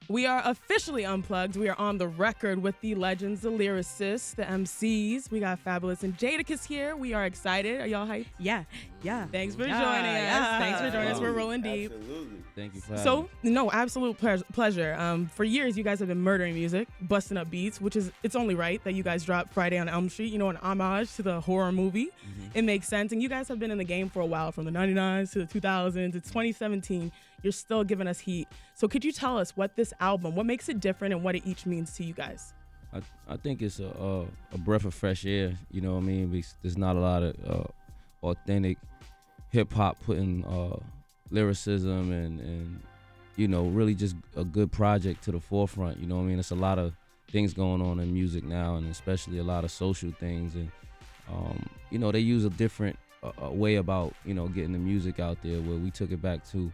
We are officially unplugged. We are on the record with the legends, the lyricists, the MCs. We got Fabolous and Jadakiss here. We are excited. Are y'all hyped? Yeah. Thanks for joining us. Thanks for joining us. We're rolling deep. Absolutely. Thank you for having me. No, absolute pleasure. For years, you guys have been murdering music, busting up beats, it's only right that you guys dropped Friday on Elm Street, an homage to the horror movie. Mm-hmm. It makes sense. And you guys have been in the game for a while, from the 99s to the 2000s to 2017. You're still giving us heat. So could you tell us what makes it different and what it each means to you guys? I think it's a breath of fresh air. You know what I mean? There's not a lot of authentic hip hop putting lyricism and really just a good project to the forefront. You know what I mean? It's a lot of things going on in music now, and especially a lot of social things. And they use a different way about getting the music out there, where we took it back to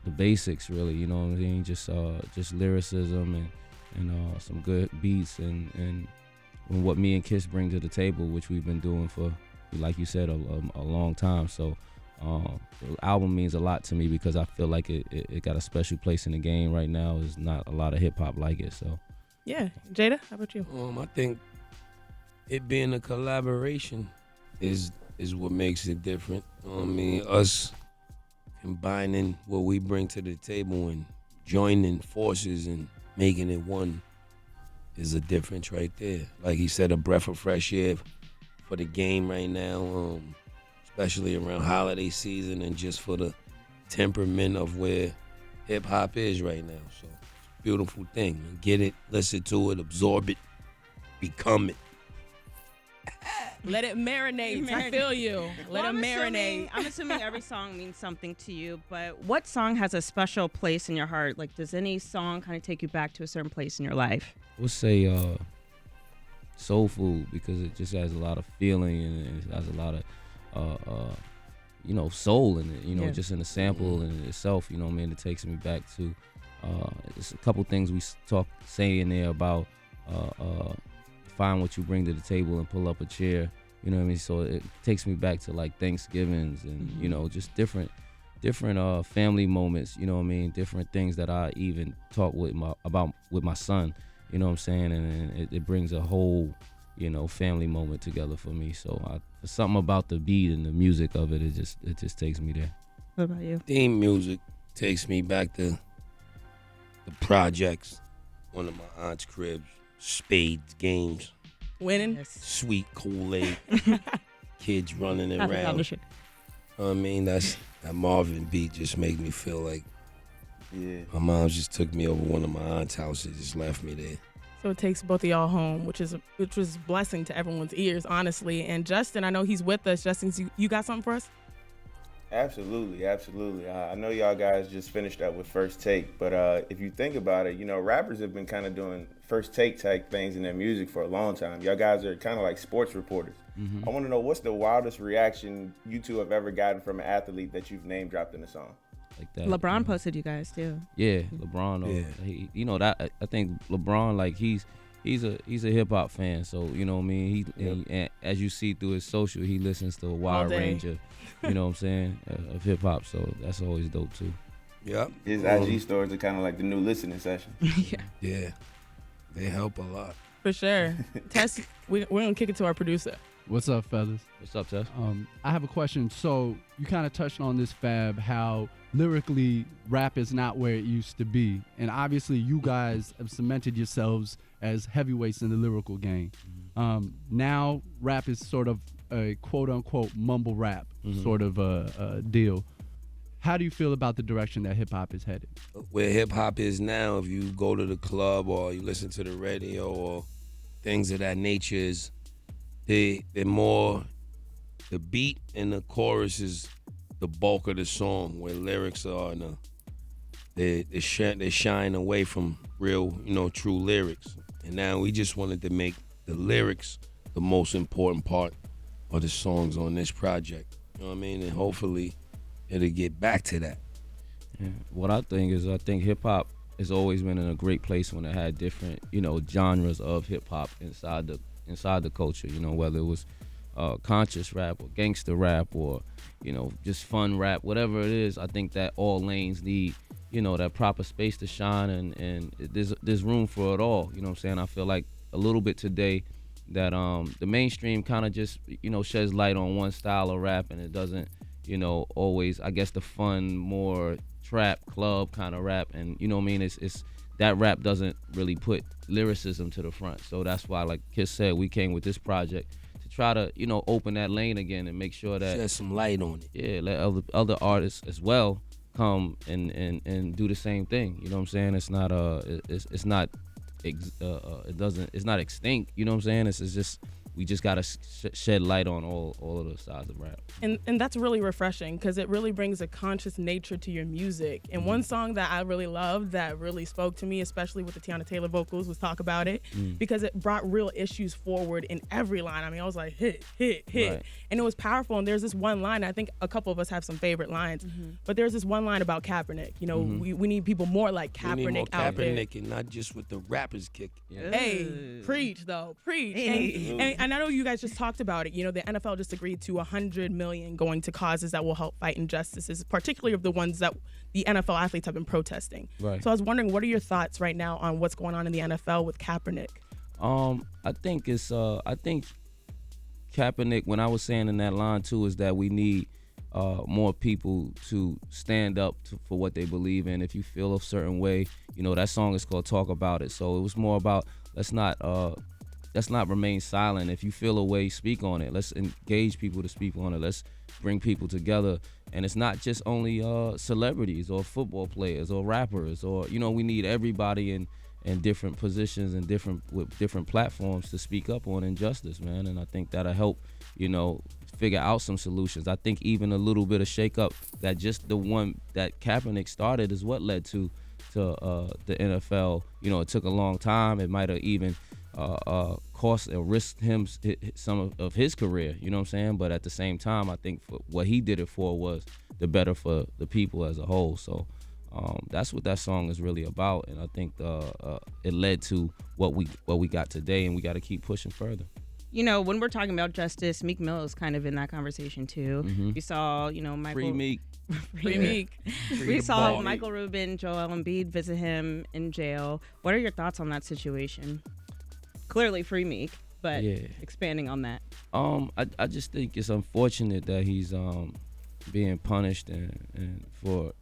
the basics, really. You know what I mean? Just lyricism and some good beats and what me and Kiss bring to the table, which we've been doing for, like you said, a long time. So the album means a lot to me because I feel like it got a special place in the game right now. There's not a lot of hip hop like it. So yeah, Jada, how about you? I think it being a collaboration is what makes it different. I mean, us combining what we bring to the table and joining forces and making it one is a difference right there. Like he said, a breath of fresh air for the game right now, especially around holiday season and just for the temperament of where hip hop is right now. So it's a beautiful thing. Get it, listen to it, absorb it, become it. Let it marinate. I feel you. Let it marinate. I'm assuming every song means something to you, but what song has a special place in your heart? Like, does any song kind of take you back to a certain place in your life? I would say Soul Food, because it just has a lot of feeling and it has a lot of soul in it, just in the sample in itself. You know what I mean? It takes me back to there's a couple things we say in there about find what you bring to the table and pull up a chair. You know what I mean? So it takes me back to like Thanksgivings and just different family moments. You know what I mean? Different things that I even talk with my son. You know what I'm saying? And it brings a whole family moment together for me. So something about the beat and the music of it, it just takes me there. What about you? Theme music takes me back to the projects, one of my aunt's cribs, spades games, winning, sweet Kool-Aid, kids running around. I mean, that Marvin beat just made me feel like my mom just took me over one of my aunt's houses, just left me there. So it takes both of y'all home, which was a blessing to everyone's ears, honestly. And Justin, I know he's with us. Justin, you got something for us? Absolutely. I know y'all guys just finished up with First Take, but if you think about it, rappers have been kind of doing first take type things in their music for a long time. Y'all guys are kind of like sports reporters. Mm-hmm. I want to know, what's the wildest reaction you two have ever gotten from an athlete that you've name dropped in a song? Like that. LeBron posted you guys too. Yeah, LeBron. That I think LeBron, like he's a hip hop fan, so you know what I mean. He as you see through his social, he listens to a wide range of, you know what I'm saying, of hip hop. So that's always dope too. Yep. His IG stories are kind of like the new listening session. Yeah, they help a lot. For sure. Tess, we're gonna kick it to our producer. What's up, fellas? What's up, Tess? I have a question. So you kind of touched on this, Fab, how lyrically rap is not where it used to be. And obviously you guys have cemented yourselves as heavyweights in the lyrical game. Now rap is sort of a quote-unquote mumble rap sort of a deal. How do you feel about the direction that hip-hop is headed? Where hip-hop is now, if you go to the club or you listen to the radio or things of that nature, is they're more, the beat and the chorus is the bulk of the song, where lyrics are they shine away from real, true lyrics. And now we just wanted to make the lyrics the most important part of the songs on this project. You know what I mean? And hopefully it'll get back to that. Yeah. What I think hip hop has always been in a great place when it had different, genres of hip hop inside the culture. Whether it was conscious rap or gangster rap or just fun rap, whatever it is. I think that all lanes need that proper space to shine, and there's room for it all. You know what I'm saying? I feel like a little bit today that the mainstream kind of just sheds light on one style of rap, and it doesn't always, I guess, the fun, more trap club kind of rap, and it's that rap doesn't really put lyricism to the front. So that's why, like Kiss said, we came with this project to try to open that lane again and make sure that shed some light on it. Yeah, let other artists as well come and do the same thing. You know what I'm saying? It's not it's not it's not extinct. You know what I'm saying? It's just we just gotta shed light on all of the sides of rap. And that's really refreshing because it really brings a conscious nature to your music. And one song that I really loved that really spoke to me, especially with the Tiana Taylor vocals, was Talk About It, because it brought real issues forward in every line. I mean, I was like, hit. Right. And it was powerful. And there's this one line, I think a couple of us have some favorite lines, but there's this one line about Kaepernick. We need people more like Kaepernick we need more out there. Kaepernick, and not just with the rappers kick. Yeah. Hey, preach though, preach. And I know you guys just talked about it. The NFL just agreed to $100 million going to causes that will help fight injustices, particularly of the ones that the NFL athletes have been protesting. Right. So I was wondering, what are your thoughts right now on what's going on in the NFL with Kaepernick? I think I think Kaepernick, when I was saying in that line too, is that we need more people to stand up for what they believe in. If you feel a certain way, that song is called Talk About It. So it was more about let's not remain silent. If you feel a way, speak on it. Let's engage people to speak on it. Let's bring people together. And it's not just only celebrities or football players or rappers or we need everybody in different positions and with different platforms to speak up on injustice, man. And I think that'll help figure out some solutions. I think even a little bit of shake up, that just the one that Kaepernick started is what led to the NFL. It took a long time. It might have even cost or risked him some of his career, you know what I'm saying? But at the same time, I think for what he did it for was the better for the people as a whole. So that's what that song is really about, and I think it led to what we got today, and we got to keep pushing further. When we're talking about justice, Meek Mill is kind of in that conversation too. You saw, Michael. Free Meek. Free Meek. We saw Michael Rubin, Joel Embiid visit him in jail. What are your thoughts on that situation? Clearly free Meek, but expanding on that. I just think it's unfortunate that he's being punished and for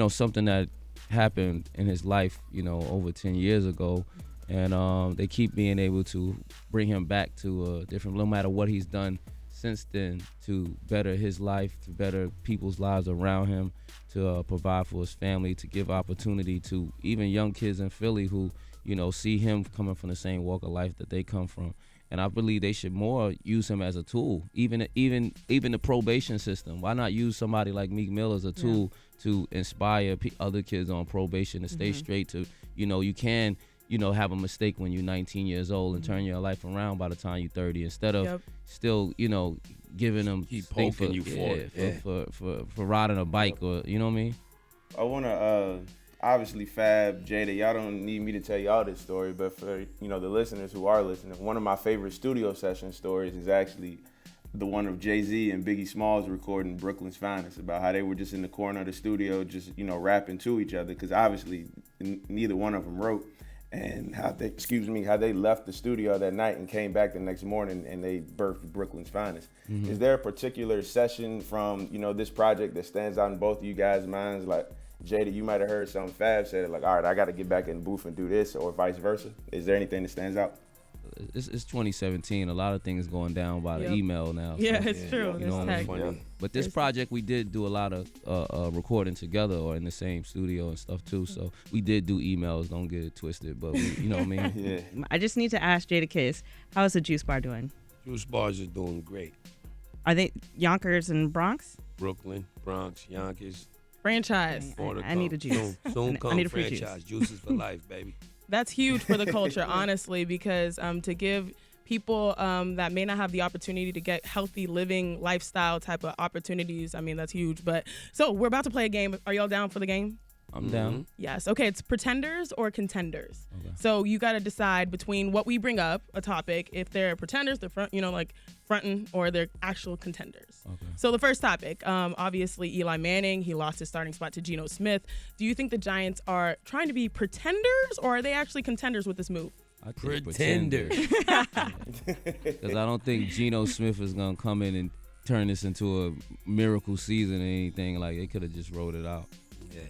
something that happened in his life over 10 years ago, and they keep being able to bring him back to a different, no matter what he's done since then, to better his life, to better people's lives around him, to provide for his family, to give opportunity to even young kids in Philly who see him coming from the same walk of life that they come from. And I believe they should more use him as a tool, even the probation system. Why not use somebody like Meek Mill as a tool to inspire other kids on probation to stay straight, to, you can, have a mistake when you're 19 years old and turn your life around by the time you're 30, instead of still, giving them keep poking you for riding a bike, or, you know what I mean? I want to obviously, Fab, Jada, y'all don't need me to tell y'all this story, but for the listeners who are listening, one of my favorite studio session stories is actually the one of Jay-Z and Biggie Smalls recording Brooklyn's Finest, about how they were just in the corner of the studio just rapping to each other, because obviously neither one of them wrote, and how they left the studio that night and came back the next morning and they birthed Brooklyn's Finest. Is there a particular session from this project that stands out in both of you guys' minds? Like, Jada, you might have heard something Fab said, like, all right, I got to get back in the booth and do this, or vice versa. Is there anything that stands out? It's 2017. A lot of things going down by the email now. Yeah, so, it's true. Funny. But this project, we did do a lot of recording together or in the same studio and stuff too. So we did do emails. Don't get it twisted. But you know what I mean? Yeah. I just need to ask Jadakiss, how is the Juice Bar doing? Juice Bars are doing great. Are they Yonkers and Bronx? Brooklyn, Bronx, Yonkers. Franchise. I need a juice. Soon come I need a free franchise. Juices for life, baby. That's huge for the culture, honestly, because to give people that may not have the opportunity to get healthy living lifestyle type of opportunities, I mean, that's huge. But so we're about to play a game. Are y'all down for the game? I'm down. Yes. Okay, it's pretenders or contenders. Okay. So you got to decide between what we bring up, a topic, if they're pretenders, they're fronting, or they're actual contenders. Okay. So the first topic, obviously Eli Manning, he lost his starting spot to Geno Smith. Do you think the Giants are trying to be pretenders, or are they actually contenders with this move? I think Pretender. Because I don't think Geno Smith is going to come in and turn this into a miracle season or anything. Like, they could have just rolled it out. Yeah.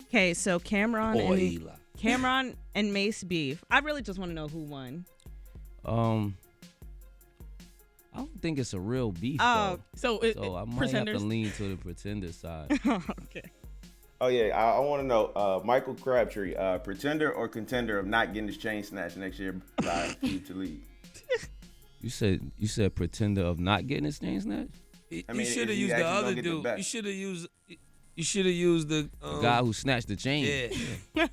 Okay, so Cameron Eli. and Mace beef. I really just want to know who won. I don't think it's a real beef, Oh, So so I might pretenders. have to lean to the pretender side. okay. Oh yeah, I want to know, Michael Crabtree, pretender or contender of not getting his chain snatched next year by future league? You said pretender of not getting his name snatched? I mean, you should have if you used the actually other gonna get the dude. best. You should have used the The guy who snatched the chain. Yeah.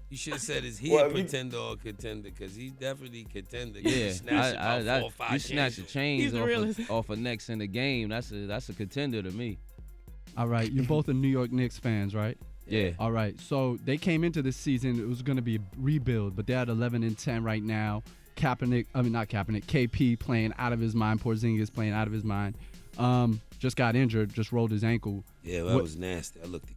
You should have said, is he Well, a pretender or a contender? Because he's definitely contender. Yeah, He snatched about 4 or 5 you snatch the chains He's the realest. off of Knicks in the game. That's a contender to me. All right, you're both are New York Knicks fans, right? Yeah. All right, so they came into this season, it was going to be a rebuild, but they're at 11-10 right now. KP playing out of his mind. Porzingis playing out of his mind. Just got injured, just rolled his ankle. Yeah, that was nasty. I looked crazy.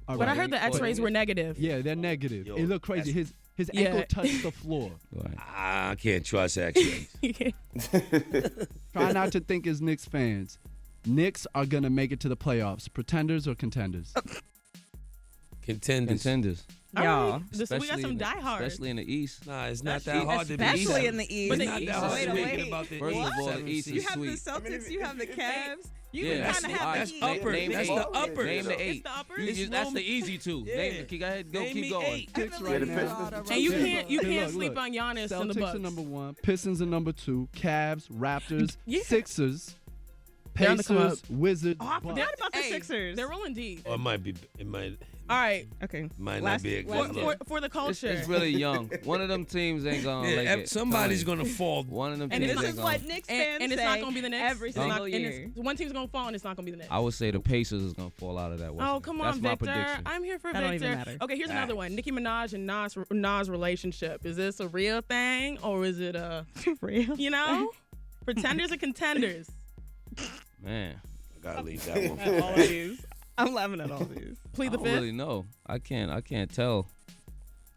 All But I right. heard the X-rays were negative. Yeah, they're negative. Yo, it looked crazy. His ankle touched the floor. Right. I can't trust X-rays. Try not to think as Knicks fans. Knicks are going to make it to the playoffs. Pretenders or contenders? Contenders. Y'all. So we got Especially some in the- diehards. Especially in the East. Nah, it's not that hard to be. Especially in the East. But It's not that hard to Wait, be wait. about the First of all, the 7 East is You have the sweet. Celtics, you have the Cavs. You Yeah, can that's kind of the- have that's the Heat. upper. Name That's the the eight. upper. Name the It's eight. the upper. That's the easy two. Yeah. Name, go ahead, Name keep me going. 8. Knicks Yeah, right the now. Pistons. And you Hey, can't look, sleep on Giannis in the Celtics Bucks. are number 1. Pistons are number 2. Cavs, Raptors, Yeah. Sixers, They're on the come up. Pacers, Wizards. Oh, I Bucks. forgot about the Hey, Sixers. They're rolling deep. Or it might All right, Okay. not Last- be a last good year. look. for the It's, culture. it's really young. One of them teams ain't gonna Yeah, like it. somebody's Telling gonna fall. you. One of them And teams This ain't is gonna. what Knicks fans and it's say not gonna be the Knicks. every It's not- single and year. it's- one team's gonna fall, and it's not gonna be the Knicks. I would say the Pacers is gonna fall out of that. Oh, come on, That's my Victor. prediction. I'm here for That don't Victor. even matter. Okay, here's another one. Nicki Minaj and Nas relationship. Is this a real thing, or is it a, Real. pretenders or contenders? Man, I gotta leave that one. All of these. I'm laughing at all these. Plead I the don't fifth. really know. I can't tell.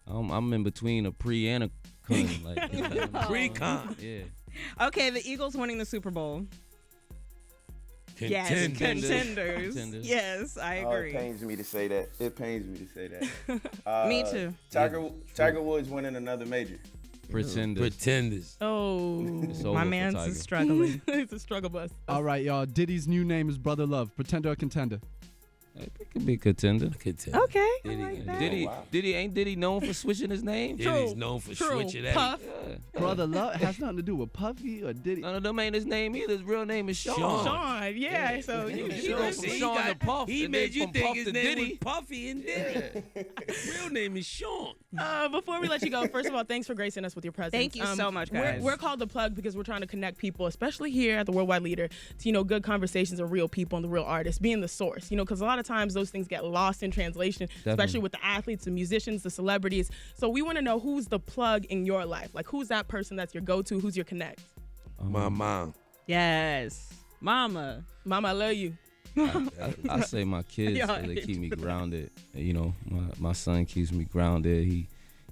I'm in between a pre and a con. Like Pre-con. Yeah. Okay, the Eagles winning the Super Bowl. Yes, Contenders. contenders. Contenders. Yes, I Oh, it agree. pains me to say that. It pains me to say that. Me too. Tiger Woods winning another major. Pretenders. Pretenders. Oh, It's over My for man's Tiger. is struggling. it's a struggle bus. All right, y'all. Diddy's new name is Brother Love. Pretender or contender? It could be a contender. Contender. Okay, I Diddy. like that. Diddy, wow. ain't Diddy known for switching his name? Diddy's known for True. switching that. Puff. Yeah. Brother Love has nothing to do with Puffy or Diddy. None of them ain't his name either. His real name is Sean. Sean, yeah. So you He you go know, from Sean to Puff. He and made then you from think Puff his to name Diddy. was Puffy and Diddy. Real name is Sean. Before we let you go, first of all, thanks for gracing us with your presence. Thank you so much, guys. We're called The Plug because we're trying to connect people, especially here at the Worldwide Leader, to, good conversations of real people and the real artists, being the source, because a lot of times those things get lost in translation, especially with the athletes, the musicians, the celebrities. So we want to know who's the plug in your life. Like, who's that person that's your go-to? Who's your connect? My mom. Yes. Mama. Mama, I love you. I say my kids, Y'all they keep me into that. grounded. My son keeps me grounded.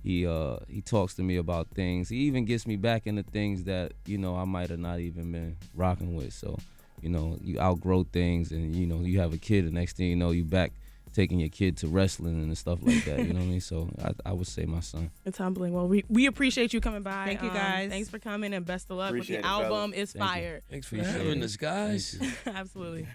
He talks to me about things. He even gets me back into things that I might have not even been rocking with. So you outgrow things, and you have a kid. The next thing you know, you back taking your kid to wrestling and stuff like that. You know what I mean? So I would say my son. It's humbling. Well, we appreciate you coming by. Thank you, guys. Thanks for coming, and best of luck Appreciate with it, the album. fellas. It's Thank you. fire. Thanks for Appreciate having it. us, guys. Absolutely.